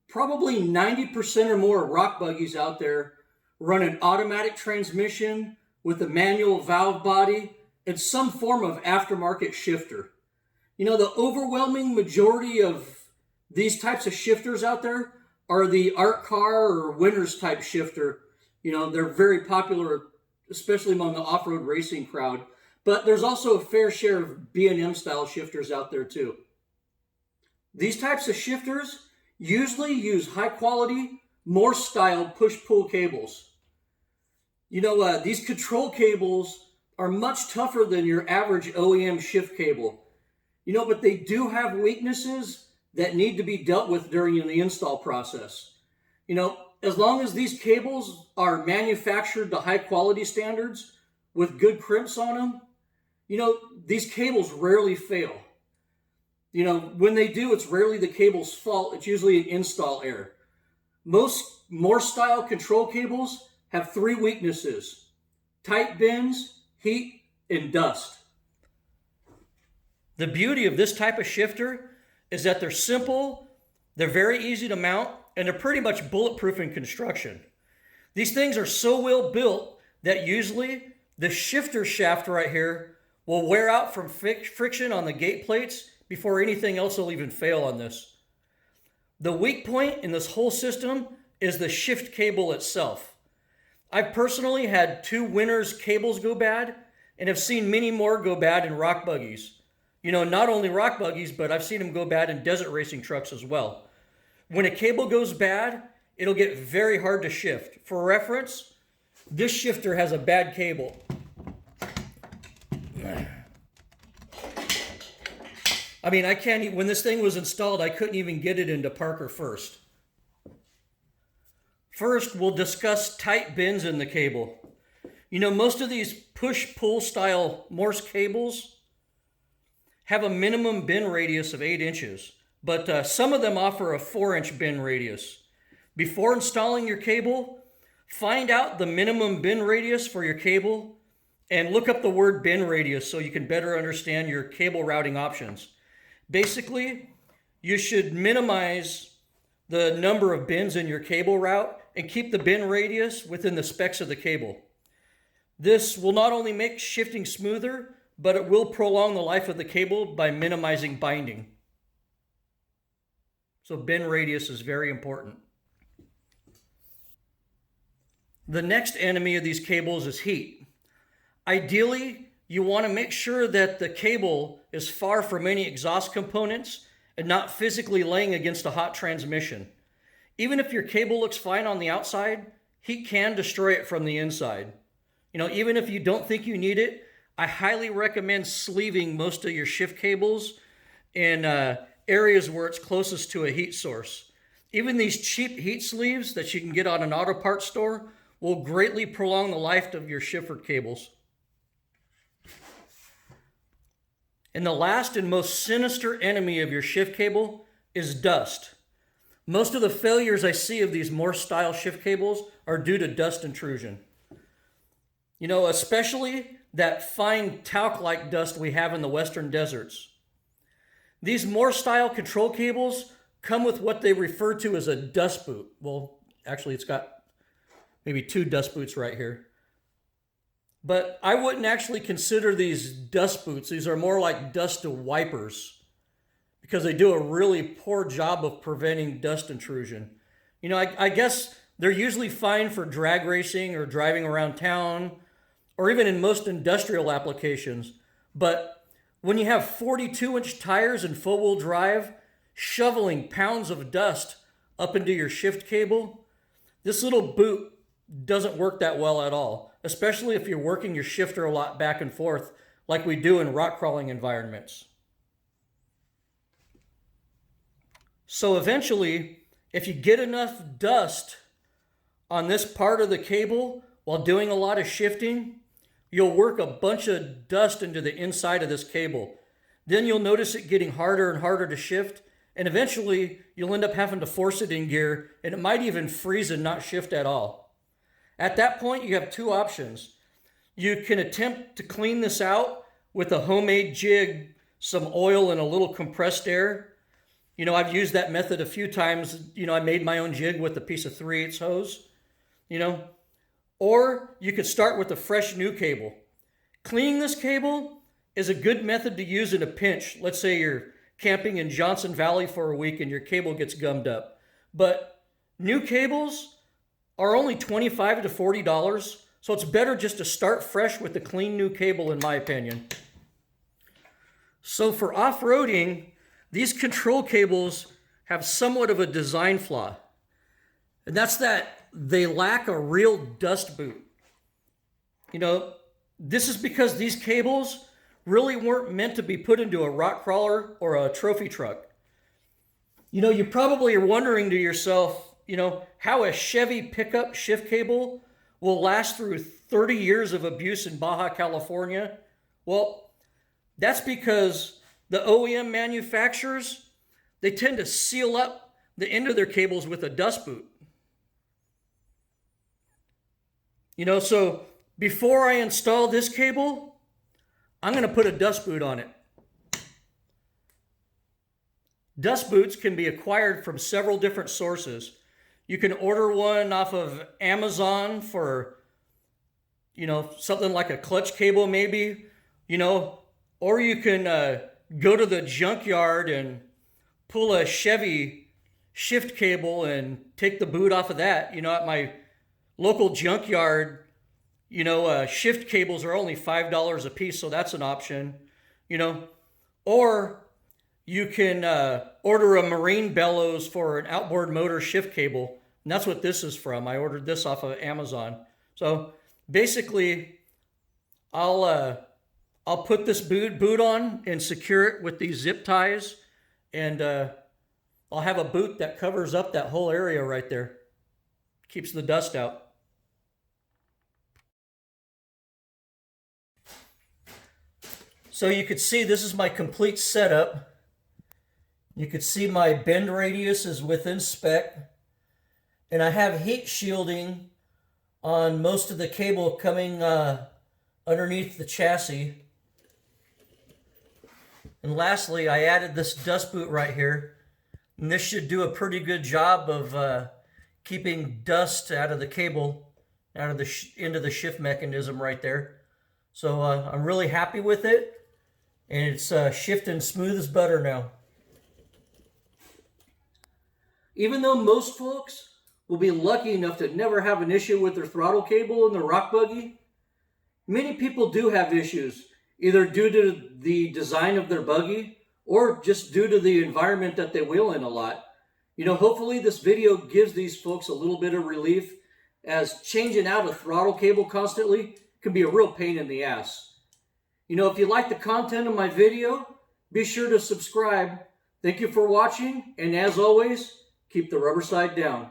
Probably 90% or more rock buggies out there run an automatic transmission with a manual valve body and some form of aftermarket shifter. You know, the overwhelming majority of these types of shifters out there are the art car or winners type shifter. You know, they're very popular, especially among the off-road racing crowd. But there's also a fair share of B&M style shifters out there too. These types of shifters usually use high quality Morse style push-pull cables. You know, these control cables are much tougher than your average OEM shift cable. You know, but they do have weaknesses that need to be dealt with during the install process. You know, as long as these cables are manufactured to high quality standards with good crimps on them, you know, these cables rarely fail. You know, when they do, it's rarely the cable's fault. It's usually an install error. Most Morse style control cables have three weaknesses: tight bends, heat, and dust. The beauty of this type of shifter is that they're simple, they're very easy to mount, and they're pretty much bulletproof in construction. These things are so well built that usually the shifter shaft right here will wear out from friction on the gate plates before anything else will even fail on this. The weak point in this whole system is the shift cable itself. I've personally had 2 Winners cables go bad and have seen many more go bad in rock buggies. You know, not only rock buggies, but I've seen them go bad in desert racing trucks as well. When a cable goes bad, it'll get very hard to shift. For reference, this shifter has a bad cable. I mean, when this thing was installed, I couldn't even get it into Parker first. First, we'll discuss tight bends in the cable. You know, most of these push-pull style Morse cables have a minimum bend radius of 8 inches, but some of them offer a 4-inch bend radius. Before installing your cable, find out the minimum bend radius for your cable and look up the word bend radius so you can better understand your cable routing options. Basically, you should minimize the number of bends in your cable route and keep the bend radius within the specs of the cable. This will not only make shifting smoother, but it will prolong the life of the cable by minimizing binding. So bend radius is very important. The next enemy of these cables is heat. Ideally, you want to make sure that the cable is far from any exhaust components and not physically laying against a hot transmission. Even if your cable looks fine on the outside, heat can destroy it from the inside. You know, even if you don't think you need it, I highly recommend sleeving most of your shift cables in areas where it's closest to a heat source. Even these cheap heat sleeves that you can get on an auto parts store will greatly prolong the life of your shifter cables. And the last and most sinister enemy of your shift cable is dust. Most of the failures I see of these Morse style shift cables are due to dust intrusion. You know, especially that fine talc-like dust we have in the western deserts. These Morse style control cables come with what they refer to as a dust boot. Well, actually it's got maybe 2 dust boots right here. But I wouldn't actually consider these dust boots. These are more like dust wipers because they do a really poor job of preventing dust intrusion. You know, I guess they're usually fine for drag racing or driving around town or even in most industrial applications. But when you have 42-inch tires and four-wheel drive shoveling pounds of dust up into your shift cable, this little boot doesn't work that well at all, especially if you're working your shifter a lot back and forth like we do in rock crawling environments. So eventually, if you get enough dust on this part of the cable while doing a lot of shifting, you'll work a bunch of dust into the inside of this cable. Then you'll notice it getting harder and harder to shift, and eventually you'll end up having to force it in gear, and it might even freeze and not shift at all. At that point, you have 2 options. You can attempt to clean this out with a homemade jig, some oil and a little compressed air. You know, I've used that method a few times. You know, I made my own jig with a piece of 3/8 hose, you know. Or you could start with a fresh new cable. Cleaning this cable is a good method to use in a pinch. Let's say you're camping in Johnson Valley for a week and your cable gets gummed up. But new cables are only $25 to $40, so it's better just to start fresh with a clean new cable, in my opinion. So for off-roading, these control cables have somewhat of a design flaw. And that's that they lack a real dust boot. You know, this is because these cables really weren't meant to be put into a rock crawler or a trophy truck. You know, you probably are wondering to yourself, you know, how a Chevy pickup shift cable will last through 30 years of abuse in Baja California. Well, that's because the OEM manufacturers, they tend to seal up the end of their cables with a dust boot. You know, so before I install this cable, I'm going to put a dust boot on it. Dust boots can be acquired from several different sources. You can order one off of Amazon for, you know, something like a clutch cable maybe, you know, or you can go to the junkyard and pull a Chevy shift cable and take the boot off of that. You know, at my local junkyard, you know, shift cables are only $5 a piece, so that's an option, you know. Or you can order a marine bellows for an outboard motor shift cable, and that's what this is from. I ordered this off of Amazon. So basically, I'll put this boot on and secure it with these zip ties, and I'll have a boot that covers up that whole area right there. Keeps the dust out. So you could see this is my complete setup. You could see my bend radius is within spec. And I have heat shielding on most of the cable coming underneath the chassis. And lastly, I added this dust boot right here. And this should do a pretty good job of keeping dust out of the cable, out of the into the shift mechanism right there. So I'm really happy with it. And it's shifting smooth as butter now. Even though most folks will be lucky enough to never have an issue with their throttle cable in their rock buggy, many people do have issues, either due to the design of their buggy or just due to the environment that they wheel in a lot. You know, hopefully this video gives these folks a little bit of relief, as changing out a throttle cable constantly can be a real pain in the ass. You know, if you like the content of my video, be sure to subscribe. Thank you for watching, and as always, keep the rubber side down.